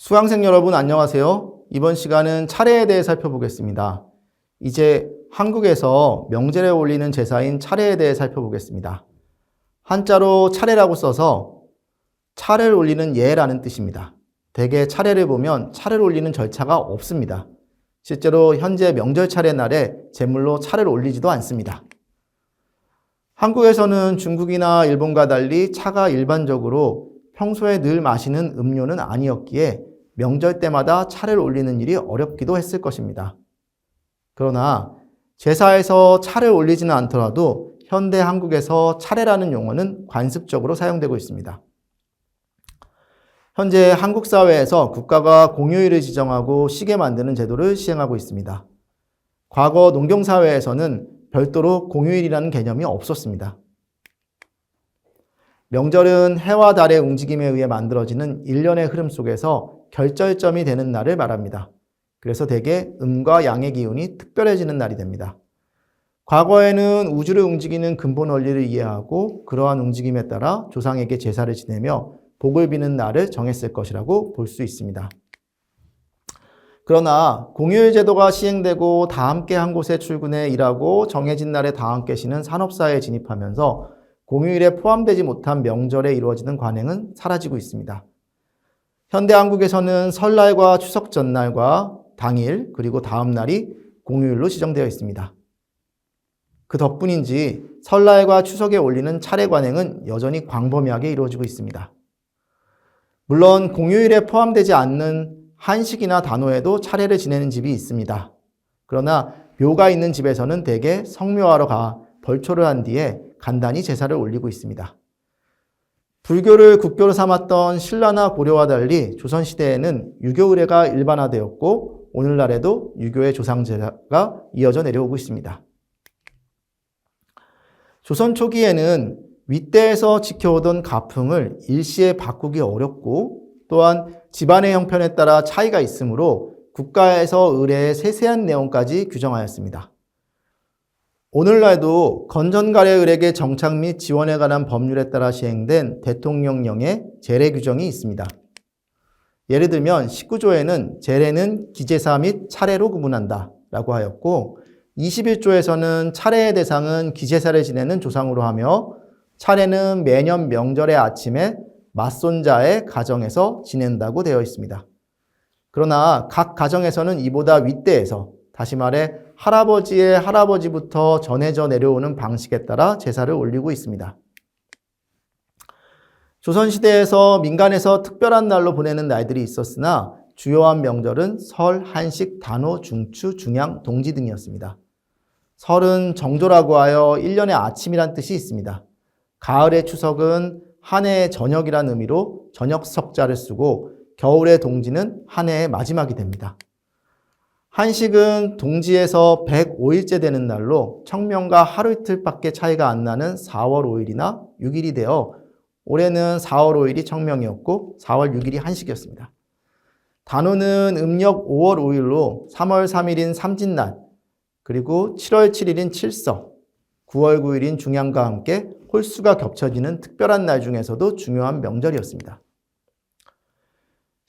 수강생 여러분 안녕하세요. 이번 시간은 차례에 대해 살펴보겠습니다. 이제 한국에서 명절에 올리는 제사인 차례에 대해 살펴보겠습니다. 한자로 차례라고 써서 차례를 올리는 예라는 뜻입니다. 대개 차례를 보면 차례를 올리는 절차가 없습니다. 실제로 현재 명절 차례 날에 제물로 차례를 올리지도 않습니다. 한국에서는 중국이나 일본과 달리 차가 일반적으로 평소에 늘 마시는 음료는 아니었기에 명절 때마다 차례를 올리는 일이 어렵기도 했을 것입니다. 그러나 제사에서 차례를 올리지는 않더라도 현대 한국에서 차례라는 용어는 관습적으로 사용되고 있습니다. 현재 한국 사회에서 국가가 공휴일을 지정하고 쉬게 만드는 제도를 시행하고 있습니다. 과거 농경사회에서는 별도로 공휴일이라는 개념이 없었습니다. 명절은 해와 달의 움직임에 의해 만들어지는 일련의 흐름 속에서 결절점이 되는 날을 말합니다. 그래서 대개 음과 양의 기운이 특별해지는 날이 됩니다. 과거에는 우주를 움직이는 근본 원리를 이해하고 그러한 움직임에 따라 조상에게 제사를 지내며 복을 비는 날을 정했을 것이라고 볼 수 있습니다. 그러나 공휴일 제도가 시행되고 다 함께 한 곳에 출근해 일하고 정해진 날에 다 함께 쉬는 산업사회에 진입하면서 공휴일에 포함되지 못한 명절에 이루어지는 관행은 사라지고 있습니다. 현대 한국에서는 설날과 추석 전날과 당일 그리고 다음 날이 공휴일로 지정되어 있습니다. 그 덕분인지 설날과 추석에 올리는 차례 관행은 여전히 광범위하게 이루어지고 있습니다. 물론 공휴일에 포함되지 않는 한식이나 단오에도 차례를 지내는 집이 있습니다. 그러나 묘가 있는 집에서는 대개 성묘하러 가 벌초를 한 뒤에 간단히 제사를 올리고 있습니다. 불교를 국교로 삼았던 신라나 고려와 달리 조선시대에는 유교 의례가 일반화되었고 오늘날에도 유교의 조상제사가 이어져 내려오고 있습니다. 조선 초기에는 윗대에서 지켜오던 가풍을 일시에 바꾸기 어렵고 또한 집안의 형편에 따라 차이가 있으므로 국가에서 의례의 세세한 내용까지 규정하였습니다. 오늘날도 건전가래 의례의 정착 및 지원에 관한 법률에 따라 시행된 대통령령의 제례 규정이 있습니다. 예를 들면 19조에는 제례는 기제사 및 차례로 구분한다 라고 하였고 21조에서는 차례의 대상은 기제사를 지내는 조상으로 하며 차례는 매년 명절의 아침에 맞손자의 가정에서 지낸다고 되어 있습니다. 그러나 각 가정에서는 이보다 윗대에서 다시 말해 할아버지의 할아버지부터 전해져 내려오는 방식에 따라 제사를 올리고 있습니다. 조선시대에서 민간에서 특별한 날로 보내는 날들이 있었으나 주요한 명절은 설, 한식, 단오, 중추, 중양, 동지 등이었습니다. 설은 정조라고 하여 1년의 아침이란 뜻이 있습니다. 가을의 추석은 한 해의 저녁이란 의미로 저녁 석자를 쓰고 겨울의 동지는 한 해의 마지막이 됩니다. 한식은 동지에서 105일째 되는 날로 청명과 하루 이틀밖에 차이가 안 나는 4월 5일이나 6일이 되어 올해는 4월 5일이 청명이었고 4월 6일이 한식이었습니다. 단오는 음력 5월 5일로 3월 3일인 삼진날 그리고 7월 7일인 칠석, 9월 9일인 중양과 함께 홀수가 겹쳐지는 특별한 날 중에서도 중요한 명절이었습니다.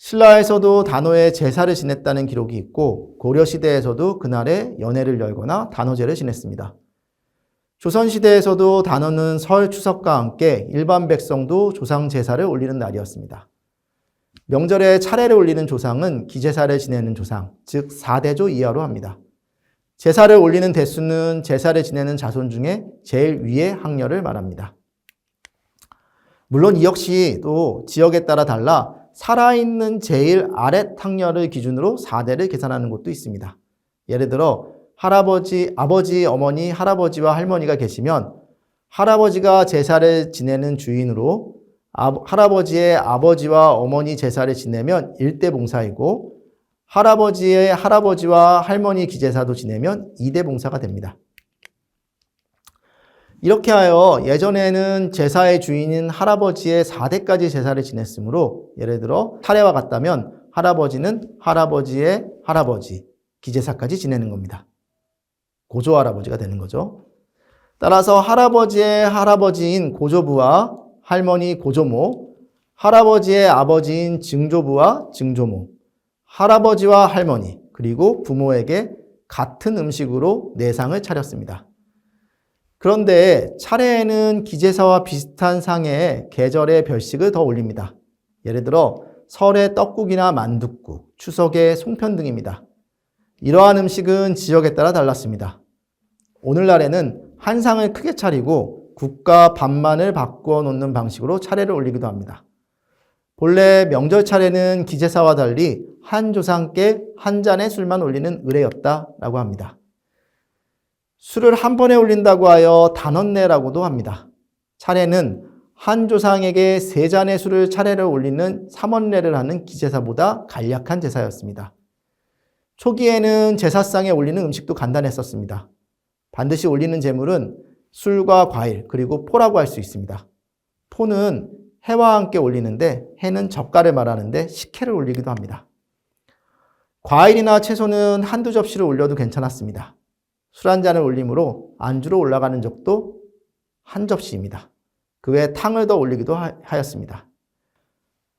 신라에서도 단오에 제사를 지냈다는 기록이 있고 고려시대에서도 그날에 연회를 열거나 단오제를 지냈습니다. 조선시대에서도 단오는 설, 추석과 함께 일반 백성도 조상 제사를 올리는 날이었습니다. 명절에 차례를 올리는 조상은 기제사를 지내는 조상, 즉 4대조 이하로 합니다. 제사를 올리는 대수는 제사를 지내는 자손 중에 제일 위의 학렬을 말합니다. 물론 이 역시 또 지역에 따라 달라 살아있는 제일 아랫 학렬을 기준으로 4대를 계산하는 곳도 있습니다. 예를 들어 할아버지, 아버지, 어머니, 할아버지와 할머니가 계시면 할아버지가 제사를 지내는 주인으로 할아버지의 아버지와 어머니 제사를 지내면 1대 봉사이고 할아버지의 할아버지와 할머니 기제사도 지내면 2대 봉사가 됩니다. 이렇게 하여 예전에는 제사의 주인인 할아버지의 4대까지 제사를 지냈으므로 예를 들어 차례와 같다면 할아버지는 할아버지의 할아버지 기제사까지 지내는 겁니다. 고조할아버지가 되는 거죠. 따라서 할아버지의 할아버지인 고조부와 할머니 고조모 할아버지의 아버지인 증조부와 증조모, 할아버지와 할머니, 그리고 부모에게 같은 음식으로 내상을 차렸습니다. 그런데 차례에는 기제사와 비슷한 상에 계절의 별식을 더 올립니다. 예를 들어 설에 떡국이나 만둣국, 추석에 송편 등입니다. 이러한 음식은 지역에 따라 달랐습니다. 오늘날에는 한 상을 크게 차리고 국과 밥만을 바꾸어 놓는 방식으로 차례를 올리기도 합니다. 본래 명절 차례는 기제사와 달리 한 조상께 한 잔의 술만 올리는 의례였다라고 합니다. 술을 한 번에 올린다고 하여 단원례라고도 합니다. 차례는 한 조상에게 세 잔의 술을 차례를 올리는 삼원례를 하는 기제사보다 간략한 제사였습니다. 초기에는 제사상에 올리는 음식도 간단했었습니다. 반드시 올리는 제물은 술과 과일, 그리고 포라고 할 수 있습니다. 포는 해와 함께 올리는데, 해는 젓갈을 말하는데 식혜를 올리기도 합니다. 과일이나 채소는 한두 접시를 올려도 괜찮았습니다. 술 한 잔을 올림으로 안주로 올라가는 적도 한 접시입니다. 그 외에 탕을 더 올리기도 하였습니다.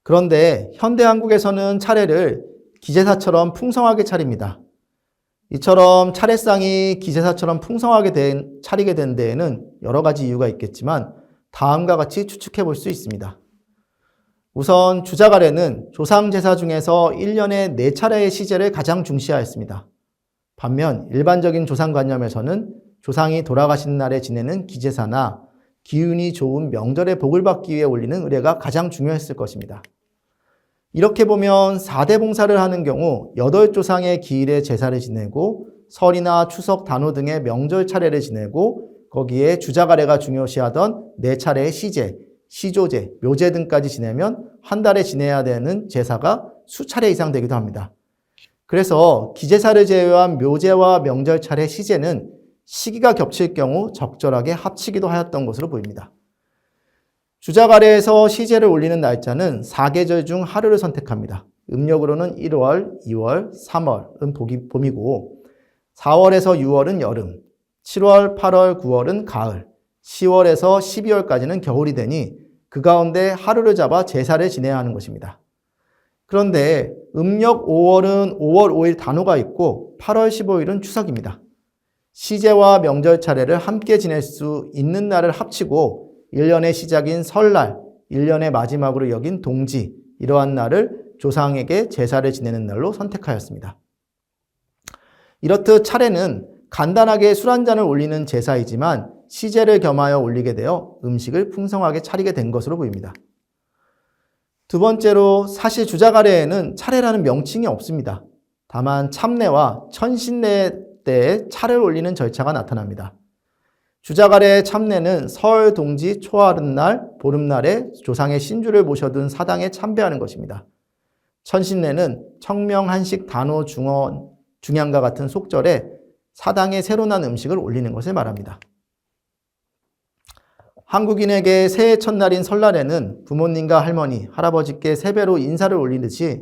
그런데 현대 한국에서는 차례를 기제사처럼 풍성하게 차립니다. 이처럼 차례상이 기제사처럼 풍성하게 차리게 된 데에는 여러 가지 이유가 있겠지만 다음과 같이 추측해 볼 수 있습니다. 우선 주자가래는 조상제사 중에서 1년에 4차례의 시제를 가장 중시하였습니다. 반면 일반적인 조상관념에서는 조상이 돌아가신 날에 지내는 기제사나 기운이 좋은 명절에 복을 받기 위해 올리는 의례가 가장 중요했을 것입니다. 이렇게 보면 4대 봉사를 하는 경우 8조상의 기일에 제사를 지내고 설이나 추석, 단오 등의 명절 차례를 지내고 거기에 주자가래가 중요시하던 4차례의 시제, 시조제, 묘제 등까지 지내면 한 달에 지내야 되는 제사가 수차례 이상 되기도 합니다. 그래서 기제사를 제외한 묘제와 명절 차례 시제는 시기가 겹칠 경우 적절하게 합치기도 하였던 것으로 보입니다. 주자가래에서 시제를 올리는 날짜는 4계절 중 하루를 선택합니다. 음력으로는 1월, 2월, 3월은 봄이고 4월에서 6월은 여름, 7월, 8월, 9월은 가을, 10월에서 12월까지는 겨울이 되니 그 가운데 하루를 잡아 제사를 지내야 하는 것입니다. 그런데 음력 5월은 5월 5일 단오가 있고 8월 15일은 추석입니다. 시제와 명절 차례를 함께 지낼 수 있는 날을 합치고 1년의 시작인 설날, 1년의 마지막으로 여긴 동지, 이러한 날을 조상에게 제사를 지내는 날로 선택하였습니다. 이렇듯 차례는 간단하게 술 한 잔을 올리는 제사이지만 시제를 겸하여 올리게 되어 음식을 풍성하게 차리게 된 것으로 보입니다. 두 번째로 사실 주자가래에는 차례라는 명칭이 없습니다. 다만 참례와 천신례 때 차를 올리는 절차가 나타납니다. 주자가래 참례는 설, 동지, 초하룻날, 보름날에 조상의 신주를 모셔둔 사당에 참배하는 것입니다. 천신례는 청명, 한식, 단오, 중원, 중양과 같은 속절에 사당에 새로 난 음식을 올리는 것을 말합니다. 한국인에게 새해 첫날인 설날에는 부모님과 할머니, 할아버지께 세배로 인사를 올리듯이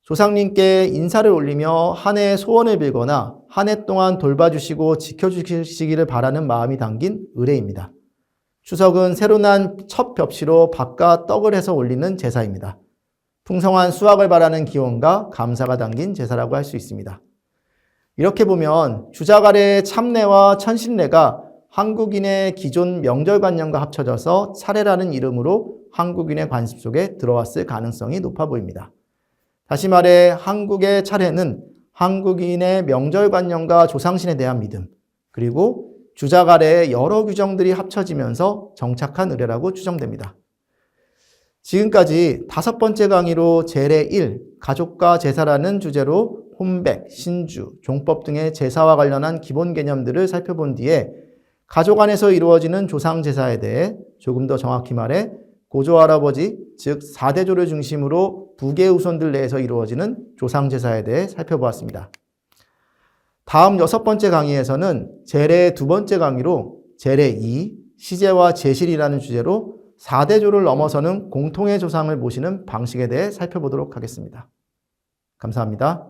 조상님께 인사를 올리며 한 해의 소원을 빌거나 한 해 동안 돌봐주시고 지켜주시기를 바라는 마음이 담긴 의례입니다. 추석은 새로 난 첫 벽시로 밥과 떡을 해서 올리는 제사입니다. 풍성한 수확을 바라는 기원과 감사가 담긴 제사라고 할 수 있습니다. 이렇게 보면 주자가래의 참례와 천신례가 한국인의 기존 명절관념과 합쳐져서 차례라는 이름으로 한국인의 관습 속에 들어왔을 가능성이 높아 보입니다. 다시 말해 한국의 차례는 한국인의 명절관념과 조상신에 대한 믿음, 그리고 주자가래의 여러 규정들이 합쳐지면서 정착한 의례라고 추정됩니다. 지금까지 5번째 강의로 제례 1, 가족과 제사라는 주제로 혼백, 신주, 종법 등의 제사와 관련한 기본 개념들을 살펴본 뒤에 가족 안에서 이루어지는 조상제사에 대해 조금 더 정확히 말해 고조할아버지, 즉 4대조를 중심으로 부계 후손들 내에서 이루어지는 조상제사에 대해 살펴보았습니다. 다음 6번째 강의에서는 제례의 2번째 강의로 제례 2, 시제와 제실이라는 주제로 4대조를 넘어서는 공통의 조상을 모시는 방식에 대해 살펴보도록 하겠습니다. 감사합니다.